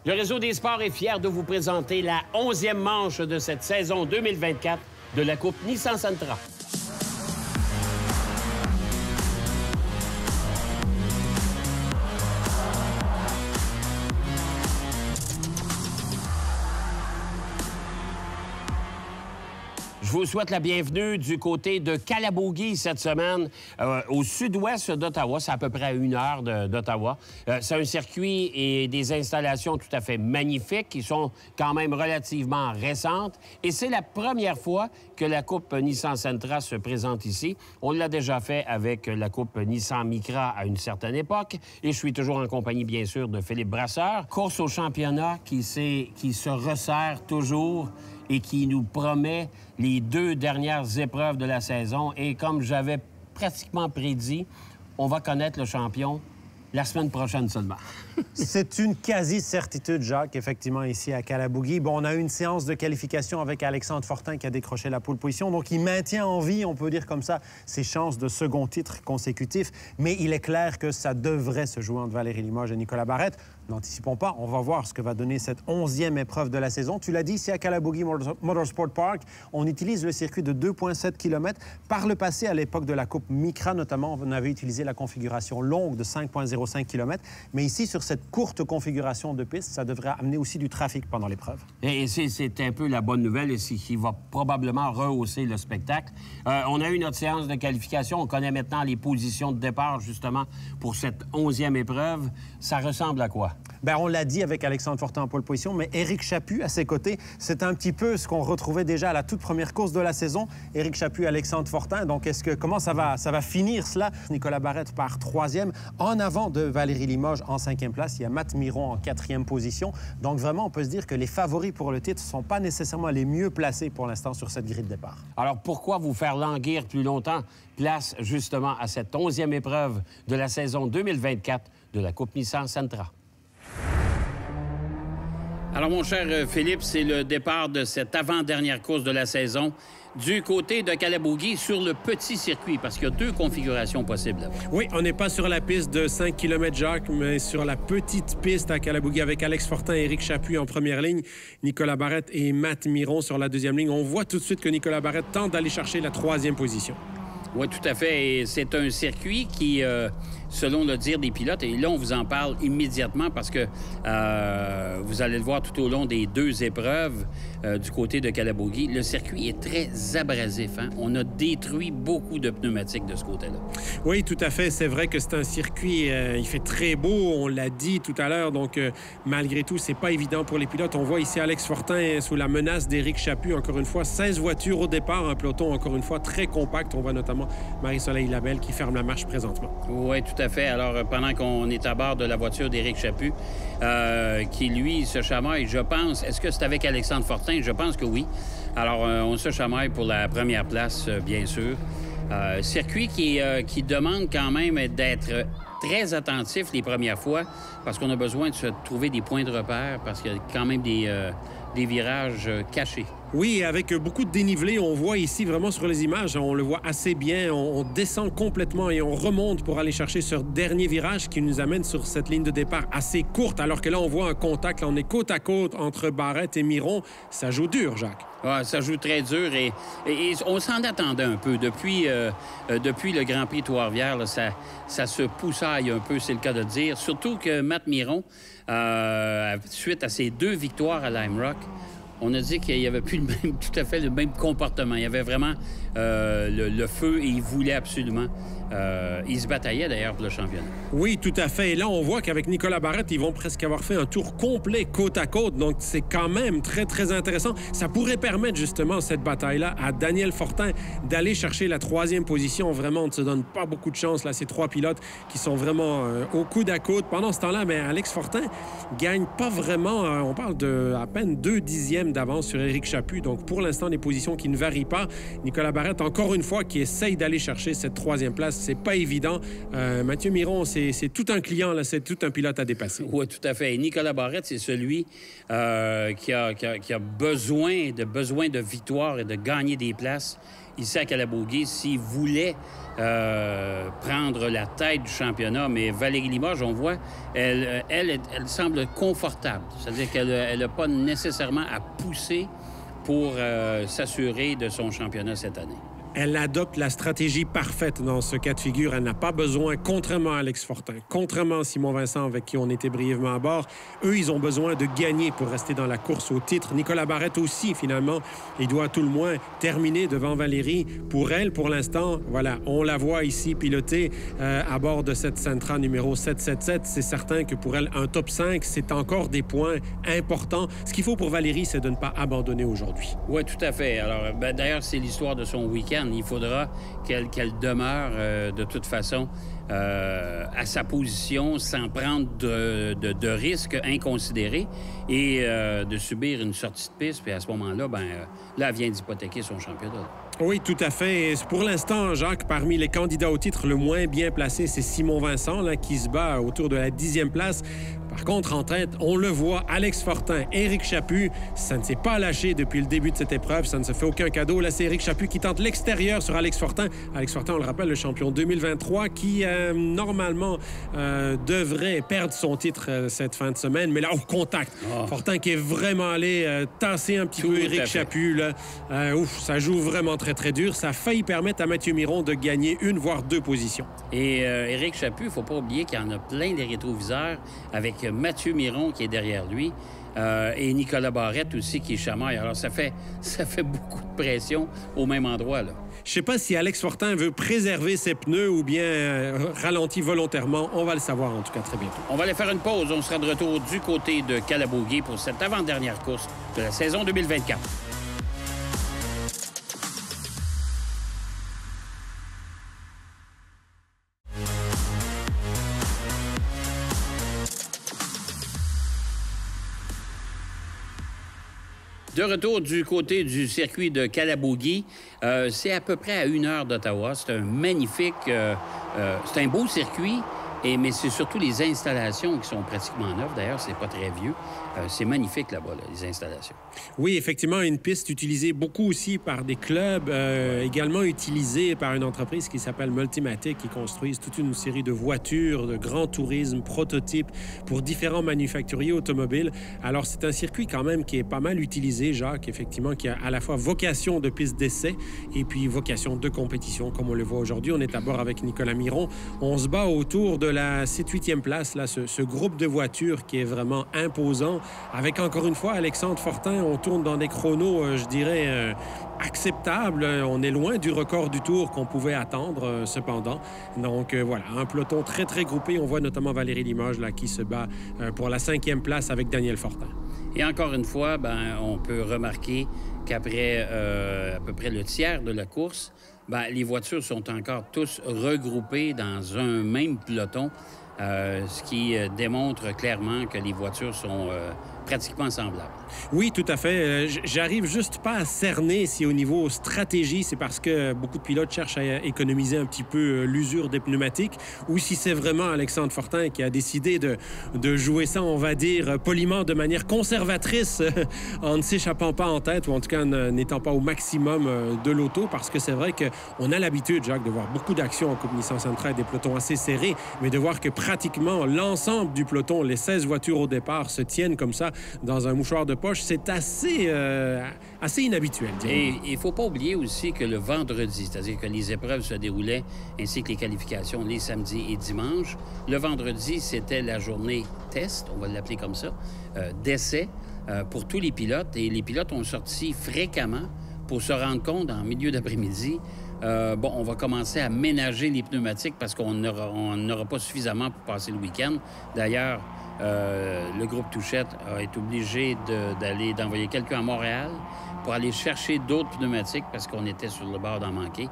Le Réseau des sports est fier de vous présenter la 11e manche de cette saison 2024 de la Coupe Nissan Sentra. Je vous souhaite la bienvenue du côté de Kalaboogie cette semaine, au sud-ouest d'Ottawa. C'est à peu près à 1 heure d'Ottawa. C'est un circuit et des installations tout à fait magnifiques qui sont quand même relativement récentes. Et c'est la première fois que la Coupe Nissan Sentra se présente ici. On l'a déjà fait avec la Coupe Nissan Micra à une certaine époque. Et je suis toujours en compagnie, bien sûr, de Philippe Brasseur. Course au championnat qui se resserre toujours et qui nous promet les 2 dernières épreuves de la saison. Et comme j'avais pratiquement prédit, on va connaître le champion la semaine prochaine seulement. C'est une quasi-certitude, Jacques, effectivement, ici à Kalaboogie. Bon, on a eu une séance de qualification avec Alexandre Fortin qui a décroché la pole position. Donc, il maintient en vie, on peut dire comme ça, ses chances de second titre consécutif. Mais il est clair que ça devrait se jouer entre Valérie Limoges et Nicolas Barrette. N'anticipons pas, on va voir ce que va donner cette 11e épreuve de la saison. Tu l'as dit, ici à Kalaboogie Motorsport Park, on utilise le circuit de 2,7 km. Par le passé, à l'époque de la Coupe Micra notamment, on avait utilisé la configuration longue de 5,05 km. Mais ici, sur cette courte configuration de piste, ça devrait amener aussi du trafic pendant l'épreuve. Et c'est un peu la bonne nouvelle et c'est qui va probablement rehausser le spectacle. On a eu notre séance de qualification. On connaît maintenant les positions de départ, justement, pour cette 11e épreuve. Ça ressemble à quoi? Bien, on l'a dit avec Alexandre Fortin en pole position, mais Éric Chaput, à ses côtés, c'est un petit peu ce qu'on retrouvait déjà à la toute première course de la saison. Éric Chaput, Alexandre Fortin. Donc, comment ça va finir, cela? Nicolas Barrette part 3e, en avant de Valérie Limoges en 5e place. Il y a Matt Miron en 4e position. Donc, vraiment, on peut se dire que les favoris pour le titre ne sont pas nécessairement les mieux placés pour l'instant sur cette grille de départ. Alors, pourquoi vous faire languir plus longtemps? Place, justement, à cette 11e épreuve de la saison 2024 de la Coupe Nissan Sentra. Alors, mon cher Philippe, c'est le départ de cette avant-dernière course de la saison du côté de Kalaboogie sur le petit circuit, parce qu'il y a 2 configurations possibles. Oui, on n'est pas sur la piste de 5 km, Jacques, mais sur la petite piste à Kalaboogie avec Alex Fortin et Éric Chaput en première ligne, Nicolas Barrette et Matt Miron sur la 2e ligne. On voit tout de suite que Nicolas Barrette tente d'aller chercher la 3e position. Oui, tout à fait. Et c'est un circuit qui, selon le dire des pilotes, et là, on vous en parle immédiatement parce que vous allez le voir tout au long des 2 épreuves du côté de Kalaboogie, le circuit est très abrasif. Hein? On a détruit beaucoup de pneumatiques de ce côté-là. Oui, tout à fait. C'est vrai que c'est un circuit, il fait très beau, on l'a dit tout à l'heure, donc malgré tout, c'est pas évident pour les pilotes. On voit ici Alex Fortin sous la menace d'Éric Chaput, encore une fois, 16 voitures au départ, un peloton encore une fois très compact. On voit notamment Marie-Soleil Labelle qui ferme la marche présentement. Oui, tout à fait. Alors, pendant qu'on est à bord de la voiture d'Éric Chaput, qui, lui, se chamaille, je pense... Est-ce que c'est avec Alexandre Fortin? Je pense que oui. Alors, on se chamaille pour la première place, bien sûr. Circuit qui demande quand même d'être très attentif les premières fois, parce qu'on a besoin de se trouver des points de repère, parce qu'il y a quand même des virages cachés. Oui, avec beaucoup de dénivelé, on voit ici vraiment sur les images, on le voit assez bien, on descend complètement et on remonte pour aller chercher ce dernier virage qui nous amène sur cette ligne de départ assez courte, alors que là, on voit un contact, là, on est côte à côte entre Barrette et Miron. Ça joue dur, Jacques. Ouais, ça joue très dur et on s'en attendait un peu. Depuis le Grand Prix de Trois-Rivières, là, ça se poussaille un peu, c'est le cas de dire. Surtout que Matt Miron, suite à ses 2 victoires à Lime Rock, on a dit qu'il n'y avait plus tout à fait le même comportement. Il y avait vraiment le feu et il voulait absolument. Il se bataillait d'ailleurs pour le championnat. Oui, tout à fait. Et là, on voit qu'avec Nicolas Barrette, ils vont presque avoir fait un tour complet côte à côte. Donc, c'est quand même très, très intéressant. Ça pourrait permettre justement cette bataille-là à Daniel Fortin d'aller chercher la 3e position. Vraiment, on ne se donne pas beaucoup de chance, là, ces 3 pilotes qui sont vraiment au coude à côte. Pendant ce temps-là, mais Alex Fortin gagne pas vraiment. On parle de à peine 2 dixièmes d'avance sur Éric Chaput. Donc, pour l'instant, des positions qui ne varient pas. Nicolas Barrette, encore une fois, qui essaye d'aller chercher cette 3e place. C'est pas évident. Mathieu Miron, c'est tout un client, là, c'est tout un pilote à dépasser. Oui, tout à fait. Et Nicolas Barrette, c'est celui qui a besoin de victoire et de gagner des places. ici à Calabogie s'il voulait prendre la tête du championnat. Mais Valérie Limoges, on voit, elle semble confortable. C'est-à-dire qu'elle n'a pas nécessairement à pousser pour s'assurer de son championnat cette année. Elle adopte la stratégie parfaite dans ce cas de figure. Elle n'a pas besoin, contrairement à Alex Fortin, contrairement à Simon Vincent, avec qui on était brièvement à bord, eux, ils ont besoin de gagner pour rester dans la course au titre. Nicolas Barrette aussi, finalement, il doit à tout le moins terminer devant Valérie. Pour elle, pour l'instant, voilà, on la voit ici piloter à bord de cette Sentra numéro 777. C'est certain que pour elle, un top 5, c'est encore des points importants. Ce qu'il faut pour Valérie, c'est de ne pas abandonner aujourd'hui. Oui, tout à fait. Alors, d'ailleurs, c'est l'histoire de son week-end. Il faudra qu'elle demeure de toute façon à sa position sans prendre de risques inconsidérés et de subir une sortie de piste. Puis à ce moment-là, là, elle vient d'hypothéquer son championnat. Oui, tout à fait. Pour l'instant, Jacques, parmi les candidats au titre, le moins bien placé, c'est Simon Vincent, là, qui se bat autour de la 10e place. Par contre, en tête, on le voit, Alex Fortin, Éric Chaput, ça ne s'est pas lâché depuis le début de cette épreuve. Ça ne se fait aucun cadeau. Là, c'est Éric Chaput qui tente l'extérieur sur Alex Fortin. Alex Fortin, on le rappelle, le champion 2023, qui, normalement, devrait perdre son titre cette fin de semaine. Mais là, au contact, Fortin qui est vraiment allé tasser un petit peu Éric Chaput. Là. Ça joue vraiment très, très dur. Ça a failli permettre à Mathieu Miron de gagner une, voire deux positions. Et Éric Chaput, il ne faut pas oublier qu'il y en a plein des rétroviseurs avec Mathieu Miron qui est derrière lui et Nicolas Barrette aussi qui est chamaille. Alors, ça fait beaucoup de pression au même endroit, là. Je ne sais pas si Alex Fortin veut préserver ses pneus ou bien ralentit volontairement. On va le savoir, en tout cas, très bientôt. On va aller faire une pause. On sera de retour du côté de Calabogie pour cette avant-dernière course de la saison 2024. De retour du côté du circuit de Calabogie, c'est à peu près à 1 heure d'Ottawa. C'est un magnifique... c'est un beau circuit, mais c'est surtout les installations qui sont pratiquement neuves. D'ailleurs, c'est pas très vieux. C'est magnifique là-bas, là, les installations. Oui, effectivement, une piste utilisée beaucoup aussi par des clubs, également utilisée par une entreprise qui s'appelle Multimatic, qui construisent toute une série de voitures, de grand tourisme, prototypes pour différents manufacturiers automobiles. Alors, c'est un circuit quand même qui est pas mal utilisé, Jacques, effectivement, qui a à la fois vocation de piste d'essai et puis vocation de compétition, comme on le voit aujourd'hui. On est à bord avec Nicolas Miron. On se bat autour de la 7e place, là, ce groupe de voitures qui est vraiment imposant. Avec, encore une fois, Alexandre Fortin, on tourne dans des chronos, je dirais, acceptables. On est loin du record du Tour qu'on pouvait attendre, cependant. Donc, voilà, un peloton très, très groupé. On voit notamment Valérie Limoges, là, qui se bat pour la 5e place avec Daniel Fortin. Et encore une fois, on peut remarquer qu'après à peu près le tiers de la course, les voitures sont encore tous regroupées dans un même peloton. Ce qui démontre clairement que les voitures sont pratiquement semblables. Oui, tout à fait. J'arrive juste pas à cerner si au niveau stratégie, c'est parce que beaucoup de pilotes cherchent à économiser un petit peu l'usure des pneumatiques ou si c'est vraiment Alexandre Fortin qui a décidé de jouer ça, on va dire, poliment, de manière conservatrice, en ne s'échappant pas en tête ou en tout cas n'étant pas au maximum de l'auto, parce que c'est vrai qu'on a l'habitude, Jacques, de voir beaucoup d'actions en Coupe Nissan Sentra, des pelotons assez serrés, mais de voir que pratiquement l'ensemble du peloton, les 16 voitures au départ, se tiennent comme ça dans un mouchoir de poche, c'est assez inhabituel. Et il ne faut pas oublier aussi que le vendredi, c'est-à-dire que les épreuves se déroulaient ainsi que les qualifications les samedis et dimanches. Le vendredi, c'était la journée test, on va l'appeler comme ça, d'essai pour tous les pilotes. Et les pilotes ont sorti fréquemment pour se rendre compte en milieu d'après-midi on va commencer à ménager les pneumatiques parce qu'on n'aura pas suffisamment pour passer le week-end. D'ailleurs, le groupe Touchette a été obligé d'envoyer quelqu'un à Montréal pour aller chercher d'autres pneumatiques parce qu'on était sur le bord d'en manquer.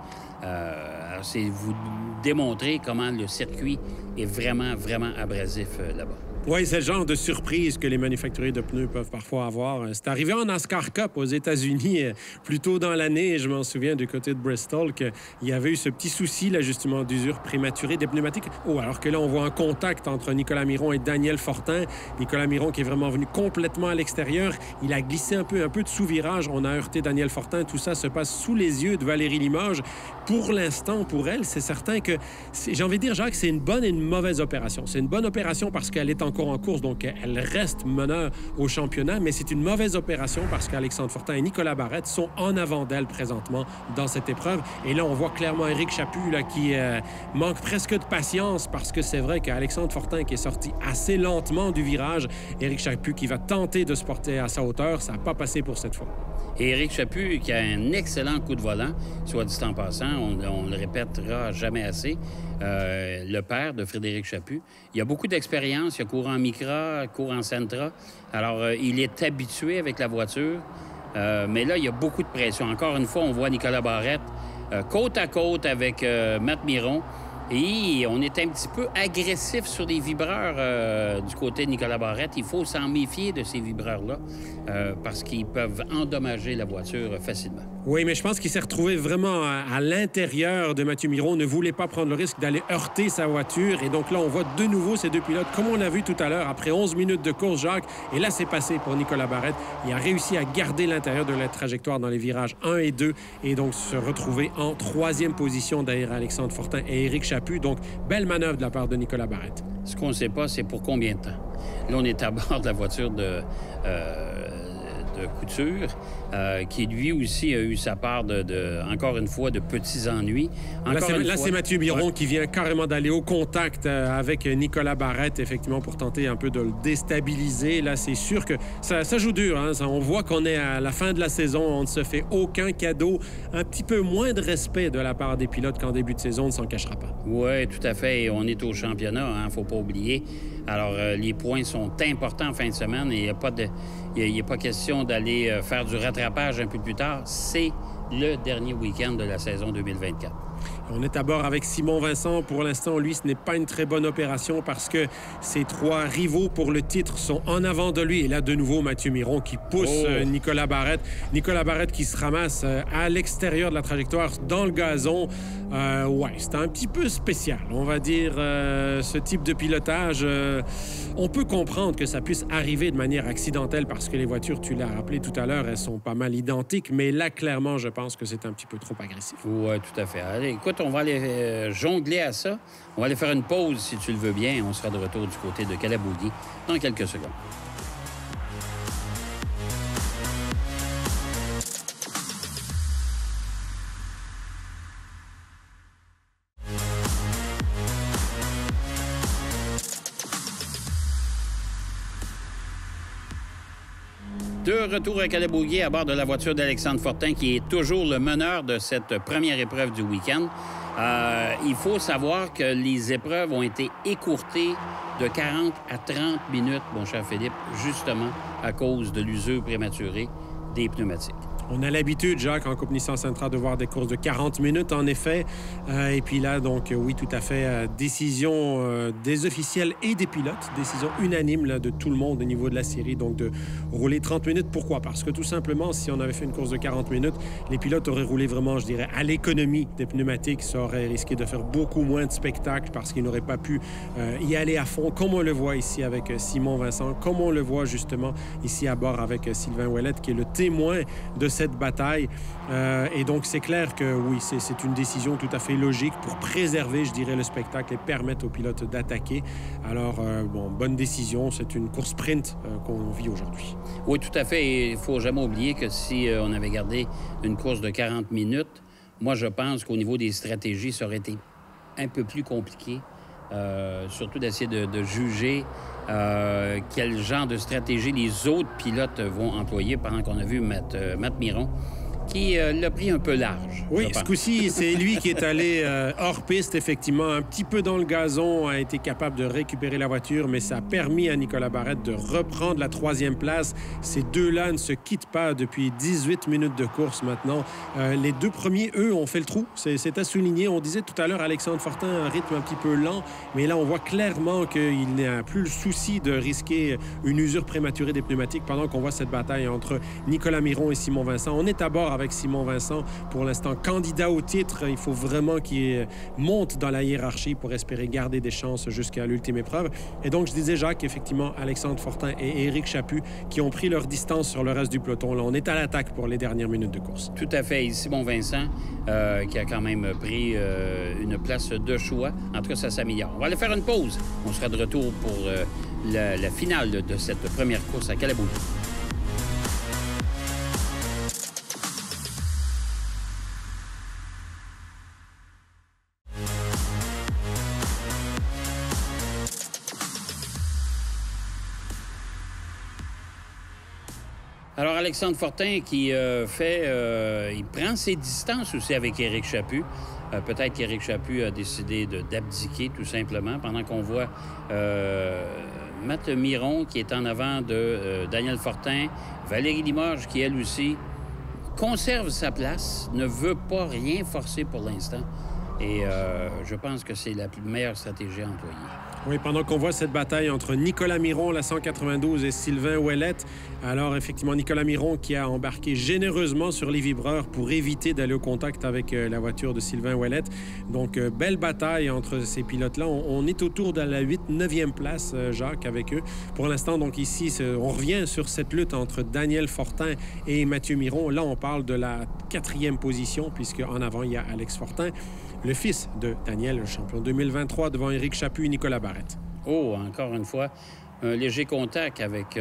C'est vous démontrer comment le circuit est vraiment, vraiment abrasif là-bas. Oui, c'est le genre de surprise que les manufacturiers de pneus peuvent parfois avoir. C'est arrivé en NASCAR Cup aux États-Unis plus tôt dans l'année. Je m'en souviens du côté de Bristol qu'il y avait eu ce petit souci, là, justement, d'usure prématurée des pneumatiques. Oh, alors que là, on voit un contact entre Nicolas Miron et Daniel Fortin. Nicolas Miron qui est vraiment venu complètement à l'extérieur. Il a glissé un peu de sous-virage. On a heurté Daniel Fortin. Tout ça se passe sous les yeux de Valérie Limoges. Pour l'instant, pour elle, c'est certain que, j'ai envie de dire, Jacques, c'est une bonne et une mauvaise opération. C'est une bonne opération parce qu'elle est encore en course, donc elle reste meneur au championnat, mais c'est une mauvaise opération parce qu'Alexandre Fortin et Nicolas Barrette sont en avant d'elle présentement dans cette épreuve. Et là, on voit clairement Éric Chaput là, qui manque presque de patience parce que c'est vrai qu'Alexandre Fortin qui est sorti assez lentement du virage, Éric Chaput qui va tenter de se porter à sa hauteur, ça n'a pas passé pour cette fois. Et Éric Chaput qui a un excellent coup de volant, soit dit en passant, on le répétera jamais assez, le père de Frédéric Chaput. Il a beaucoup d'expérience, il a couru en Micra, couru en Sentra. Alors, il est habitué avec la voiture, mais là, il y a beaucoup de pression. Encore une fois, on voit Nicolas Barrette côte à côte avec Matt Miron. Et on est un petit peu agressif sur les vibreurs du côté de Nicolas Barrette. Il faut s'en méfier de ces vibreurs-là parce qu'ils peuvent endommager la voiture facilement. Oui, mais je pense qu'il s'est retrouvé vraiment à l'intérieur de Mathieu Miron. Ne voulait pas prendre le risque d'aller heurter sa voiture. Et donc là, on voit de nouveau ces deux pilotes, comme on l'a vu tout à l'heure, après 11 minutes de course, Jacques. Et là, c'est passé pour Nicolas Barrette. Il a réussi à garder l'intérieur de la trajectoire dans les virages 1 et 2 et donc se retrouver en 3e position derrière Alexandre Fortin et Éric Chaput. Donc, belle manœuvre de la part de Nicolas Barrette. Ce qu'on ne sait pas, c'est pour combien de temps. Là, on est à bord de la voiture de Couture, qui lui aussi a eu sa part encore une fois, de petits ennuis. Là, c'est Mathieu Miron qui vient carrément d'aller au contact avec Nicolas Barrette, effectivement, pour tenter un peu de le déstabiliser. Là, c'est sûr que ça joue dur. Hein? On voit qu'on est à la fin de la saison. On ne se fait aucun cadeau. Un petit peu moins de respect de la part des pilotes qu'en début de saison, on ne s'en cachera pas. Oui, tout à fait. Et on est au championnat, il ne faut pas oublier. Alors, les points sont importants en fin de semaine et il n'y a pas question d'aller faire du rattrapage un peu plus tard. C'est le dernier week-end de la saison 2024. On est à bord avec Simon Vincent. Pour l'instant, lui, ce n'est pas une très bonne opération parce que ses 3 rivaux pour le titre sont en avant de lui. Et là, de nouveau, Mathieu Miron qui pousse Nicolas Barrette. Nicolas Barrette qui se ramasse à l'extérieur de la trajectoire dans le gazon. Ouais, c'est un petit peu spécial. On va dire ce type de pilotage. On peut comprendre que ça puisse arriver de manière accidentelle parce que les voitures, tu l'as rappelé tout à l'heure, elles sont pas mal identiques. Mais là, clairement, je pense que c'est un petit peu trop agressif. Oui, tout à fait. Allez, écoute, on va aller jongler à ça. On va aller faire une pause, si tu le veux bien. On sera de retour du côté de Kalabougi dans quelques secondes. De retour à Kalabougi à bord de la voiture d'Alexandre Fortin, qui est toujours le meneur de cette première épreuve du week-end. Il faut savoir que les épreuves ont été écourtées de 40 à 30 minutes, mon cher Philippe, justement à cause de l'usure prématurée des pneumatiques. On a l'habitude, Jacques, en Coupe Nissan Sentra, de voir des courses de 40 minutes, en effet. Et puis là, donc, oui, tout à fait, décision des officiels et des pilotes, décision unanime là, de tout le monde au niveau de la série, donc de rouler 30 minutes. Pourquoi? Parce que tout simplement, si on avait fait une course de 40 minutes, les pilotes auraient roulé vraiment, je dirais, à l'économie des pneumatiques. Ça aurait risqué de faire beaucoup moins de spectacles parce qu'ils n'auraient pas pu y aller à fond, comme on le voit ici avec Simon Vincent, comme on le voit justement ici à bord avec Sylvain Ouellette, qui est le témoin de cette bataille. Et donc, c'est clair que oui, c'est une décision tout à fait logique pour préserver, je dirais, le spectacle et permettre aux pilotes d'attaquer. Alors, bon, bonne décision. C'est une course sprint qu'on vit aujourd'hui. Oui, tout à fait. Et il ne faut jamais oublier que si on avait gardé une course de 40 minutes, moi, je pense qu'au niveau des stratégies, ça aurait été un peu plus compliqué. Surtout d'essayer de juger quel genre de stratégie les autres pilotes vont employer pendant qu'on a vu Matt Miron qui l'a pris un peu large. Oui, ce coup-ci, c'est lui qui est allé hors piste, effectivement, un petit peu dans le gazon, a été capable de récupérer la voiture, mais ça a permis à Nicolas Barrette de reprendre la 3e place. Ces deux-là ne se quittent pas depuis 18 minutes de course maintenant. Les deux premiers, eux, ont fait le trou. C'est à souligner. On disait tout à l'heure, Alexandre Fortin, un rythme un petit peu lent, mais là, on voit clairement qu'il n'a plus le souci de risquer une usure prématurée des pneumatiques pendant qu'on voit cette bataille entre Nicolas Miron et Simon Vincent. On est à bord avec Simon Vincent, pour l'instant candidat au titre. Il faut vraiment qu'il monte dans la hiérarchie pour espérer garder des chances jusqu'à l'ultime épreuve. Et donc, je disais, Jacques, effectivement, Alexandre Fortin et Éric Chaput qui ont pris leur distance sur le reste du peloton. Là, on est à l'attaque pour les dernières minutes de course. Tout à fait. Et Simon Vincent, qui a quand même pris une place de choix. En tout cas, ça s'améliore. On va aller faire une pause. On sera de retour pour la finale de cette première course à Calabougie. Alors, Alexandre Fortin qui il prend ses distances aussi avec Éric Chaput. Peut-être qu'Éric Chaput a décidé d'abdiquer tout simplement pendant qu'on voit Matt Miron qui est en avant de Daniel Fortin, Valérie Limoges qui, elle aussi, conserve sa place, ne veut pas rien forcer pour l'instant. Et je pense que c'est la meilleure stratégie à employer. Oui, pendant qu'on voit cette bataille entre Nicolas Miron, la 192, et Sylvain Ouellette, alors effectivement, Nicolas Miron qui a embarqué généreusement sur les vibreurs pour éviter d'aller au contact avec la voiture de Sylvain Ouellette. Donc, belle bataille entre ces pilotes-là. On est autour de la 9e place, Jacques, avec eux. Pour l'instant, donc ici, on revient sur cette lutte entre Daniel Fortin et Mathieu Miron. Là, on parle de la 4e position, puisque en avant, il y a Alex Fortin, le fils de Daniel, le champion 2023, devant Éric Chaput et Nicolas Barrette. Oh, encore une fois, un léger contact avec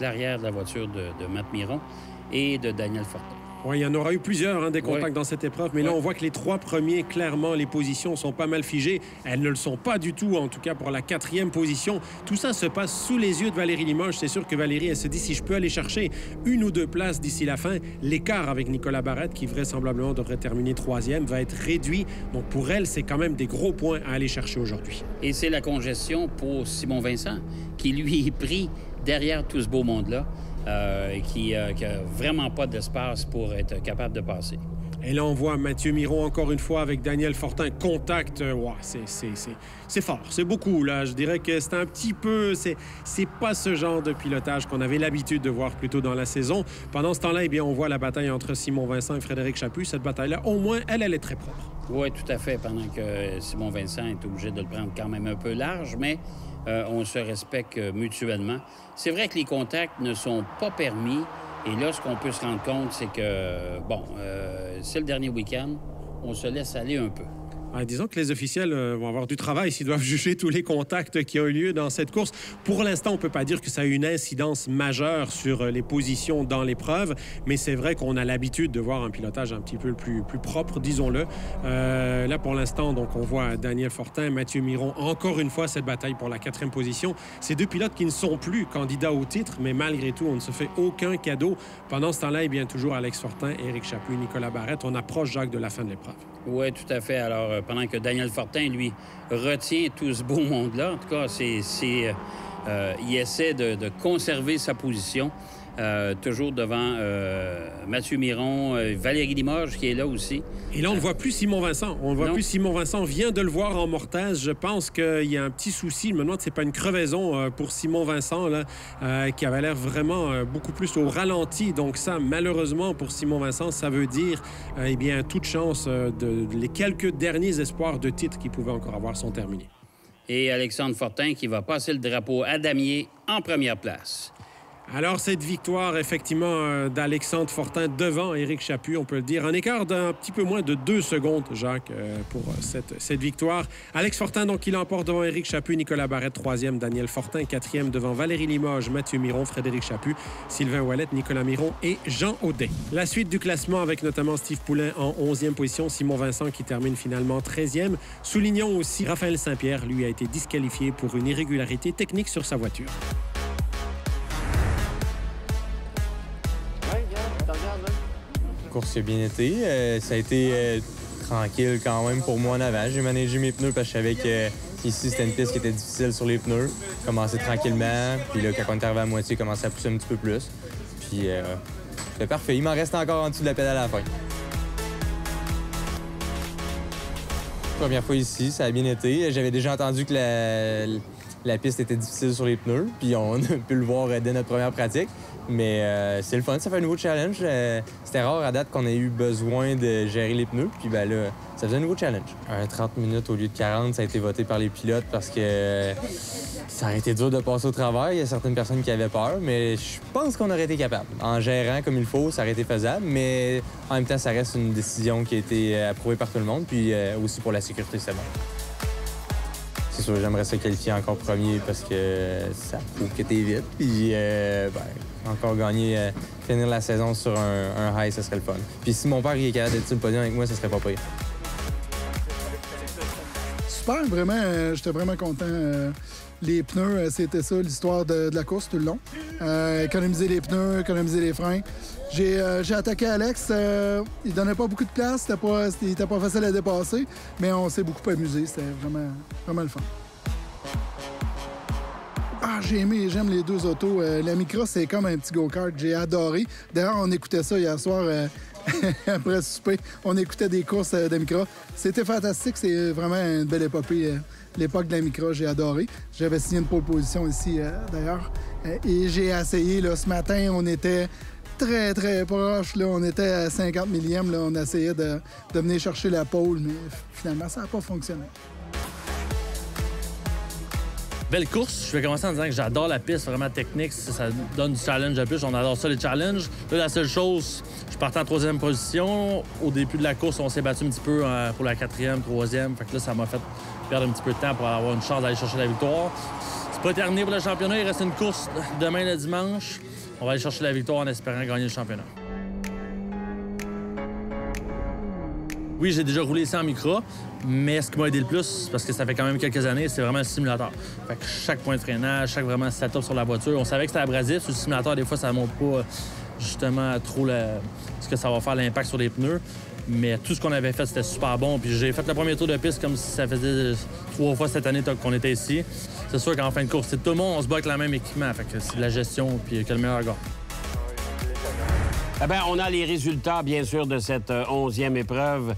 l'arrière de la voiture de Matt Miron et de Daniel Fortin. Oui, il y en aura eu plusieurs, des contacts dans cette épreuve, mais là, on voit que les 3 premiers, clairement, les positions sont pas mal figées. Elles ne le sont pas du tout, en tout cas pour la 4e position. Tout ça se passe sous les yeux de Valérie Limoges. C'est sûr que Valérie, elle se dit, si je peux aller chercher 1 ou 2 places d'ici la fin, l'écart avec Nicolas Barrette, qui vraisemblablement devrait terminer 3e, va être réduit. Donc pour elle, c'est quand même des gros points à aller chercher aujourd'hui. Et c'est la congestion pour Simon Vincent, qui lui est pris derrière tout ce beau monde-là. Qui a vraiment pas d'espace pour être capable de passer. Et là, on voit Mathieu Miron, encore une fois, avec Daniel Fortin. Contact, c'est fort. C'est beaucoup, là. Je dirais que c'est un petit peu... C'est pas ce genre de pilotage qu'on avait l'habitude de voir plus tôt dans la saison. Pendant ce temps-là, eh bien, on voit la bataille entre Simon Vincent et Frédéric Chaput. Cette bataille-là, au moins, elle est très propre. Oui, tout à fait. Pendant que Simon Vincent est obligé de le prendre quand même un peu large, mais on se respecte mutuellement. C'est vrai que les contacts ne sont pas permis. Et là, ce qu'on peut se rendre compte, c'est que, c'est le dernier week-end, on se laisse aller un peu. Disons que les officiels vont avoir du travail s'ils doivent juger tous les contacts qui ont eu lieu dans cette course. Pour l'instant, on ne peut pas dire que ça a eu une incidence majeure sur les positions dans l'épreuve, mais c'est vrai qu'on a l'habitude de voir un pilotage un petit peu plus propre, disons-le. Là, pour l'instant, donc, on voit Daniel Fortin, Mathieu Miron, encore une fois, cette bataille pour la 4e position. Ces 2 pilotes qui ne sont plus candidats au titre, mais malgré tout, on ne se fait aucun cadeau. Pendant ce temps-là, eh bien, toujours Alex Fortin, Éric Chaput, Nicolas Barrette. On approche, Jacques, de la fin de l'épreuve. Oui, tout à fait. Alors, pendant que Daniel Fortin, lui, retient tout ce beau monde-là, en tout cas, il essaie de conserver sa position, toujours devant Mathieu Miron, Valérie Limoges, qui est là aussi. Et là, on ne voit plus Simon Vincent. On ne voit plus Simon Vincent. On vient de le voir en mortaise. Je pense qu'il y a un petit souci. Je me demande si ce n'est pas une crevaison pour Simon Vincent, là, qui avait l'air vraiment beaucoup plus au ralenti. Donc ça, malheureusement, pour Simon Vincent, ça veut dire, eh bien, toute chance les quelques derniers espoirs de titre qu'il pouvait encore avoir sont terminés. Et Alexandre Fortin qui va passer le drapeau à Damier en première place. Alors, cette victoire, effectivement, d'Alexandre Fortin devant Éric Chaput, on peut le dire, un écart d'un petit peu moins de 2 secondes, Jacques, pour cette victoire. Alex Fortin, donc, il l'emporte devant Éric Chaput, Nicolas Barrette, 3e, Daniel Fortin, 4e, devant Valérie Limoges, Mathieu Miron, Frédéric Chaput, Sylvain Ouellette, Nicolas Miron et Jean Audet. La suite du classement avec notamment Steve Poulin en 11e position, Simon Vincent qui termine finalement 13e. Soulignons aussi Raphaël Saint-Pierre, lui a été disqualifié pour une irrégularité technique sur sa voiture. course a bien été. Ça a été tranquille quand même pour moi en avant. J'ai manégé mes pneus parce que je savais que ici, c'était une piste qui était difficile sur les pneus. Commençait tranquillement. Puis là, quand on est arrivé à moitié, commençait à pousser un petit peu plus. Puis c'était parfait. Il m'en reste encore en dessous de la pédale à la fin. Première fois ici, ça a bien été. J'avais déjà entendu que la piste était difficile sur les pneus. Puis on a pu le voir dès notre première pratique. Mais c'est le fun, ça fait un nouveau challenge. C'était rare à date qu'on ait eu besoin de gérer les pneus. Puis ben là, ça faisait un nouveau challenge. 30 minutes au lieu de 40, ça a été voté par les pilotes parce que ça aurait été dur de passer au travail. Il y a certaines personnes qui avaient peur, mais je pense qu'on aurait été capable. En gérant comme il faut, ça aurait été faisable. Mais en même temps, ça reste une décision qui a été approuvée par tout le monde. Puis aussi pour la sécurité, c'est bon. C'est sûr, j'aimerais se qualifier encore premier parce que ça prouve que t'es vite. Puis, encore gagner, finir la saison sur un high, ça serait le fun. Puis si mon père il est capable d'être sur le podium avec moi, ça serait pas pire. Super, vraiment, j'étais vraiment content. Les pneus, c'était ça l'histoire de la course tout le long. Économiser les pneus, économiser les freins. J'ai attaqué Alex. Il donnait pas beaucoup de place, il était pas facile à dépasser, mais on s'est beaucoup amusé. C'était vraiment le fun. Ah, j'aime les deux autos. La Micra, c'est comme un petit go-kart. J'ai adoré. D'ailleurs, on écoutait ça hier soir après le souper. On écoutait des courses de Micra. C'était fantastique. C'est vraiment une belle épopée. L'époque de la Micra, j'ai adoré. J'avais signé une pole position ici, d'ailleurs. Et j'ai essayé. Là, ce matin, on était très, très proche. Là. On était à 50 millièmes. Là. On essayait de venir chercher la pole, mais finalement, ça n'a pas fonctionné. Belle course. Je vais commencer en disant que j'adore la piste, vraiment technique. Ça donne du challenge de plus. On adore ça, les challenges. Là, la seule chose, je partais en 3e position. Au début de la course, on s'est battu un petit peu pour la 4e, 3e. Fait que là, ça m'a fait perdre un petit peu de temps pour avoir une chance d'aller chercher la victoire. C'est pas terminé pour le championnat. Il reste une course demain, le dimanche. On va aller chercher la victoire en espérant gagner le championnat. Oui, j'ai déjà roulé ici en Micra, mais ce qui m'a aidé le plus, parce que ça fait quand même quelques années, c'est vraiment le simulateur. Fait que chaque point de freinage, chaque vraiment setup sur la voiture, on savait que c'était abrasif. Sur le simulateur, des fois, ça ne montre pas justement trop ce que ça va faire, l'impact sur les pneus. Mais tout ce qu'on avait fait, c'était super bon. Puis j'ai fait le premier tour de piste comme si ça faisait 3 fois cette année qu'on était ici. C'est sûr qu'en fin de course, tout le monde, on se bat avec le même équipement. Fait que c'est de la gestion, puis que le meilleur gars. Eh bien, on a les résultats, bien sûr, de cette 11e épreuve.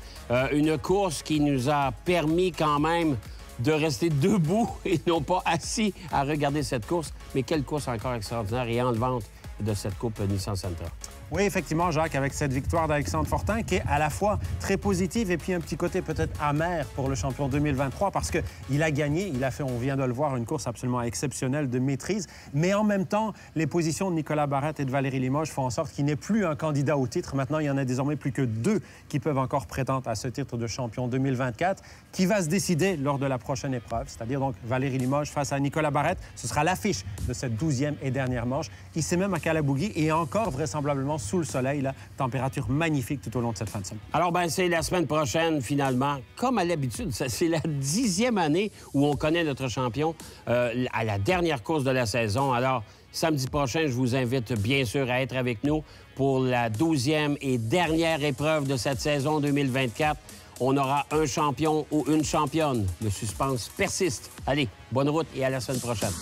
Une course qui nous a permis quand même de rester debout et non pas assis à regarder cette course. Mais quelle course encore extraordinaire et enlevante de cette Coupe Nissan Sentra. Oui, effectivement, Jacques, avec cette victoire d'Alexandre Fortin qui est à la fois très positive et puis un petit côté peut-être amer pour le champion 2023 parce qu'il a gagné, il a fait, on vient de le voir, une course absolument exceptionnelle de maîtrise. Mais en même temps, les positions de Nicolas Barrette et de Valérie Limoges font en sorte qu'il n'est plus un candidat au titre. Maintenant, il y en a désormais plus que 2 qui peuvent encore prétendre à ce titre de champion 2024 qui va se décider lors de la prochaine épreuve, c'est-à-dire donc Valérie Limoges face à Nicolas Barrette. Ce sera l'affiche de cette 12e et dernière manche. Il s'est même à Calabougui et encore vraisemblablement sous le soleil, là, température magnifique tout au long de cette fin de semaine. Alors, ben c'est la semaine prochaine, finalement. Comme à l'habitude, c'est la 10e année où on connaît notre champion à la dernière course de la saison. Alors, samedi prochain, je vous invite bien sûr à être avec nous pour la 12e et dernière épreuve de cette saison 2024. On aura un champion ou une championne. Le suspense persiste. Allez, bonne route et à la semaine prochaine.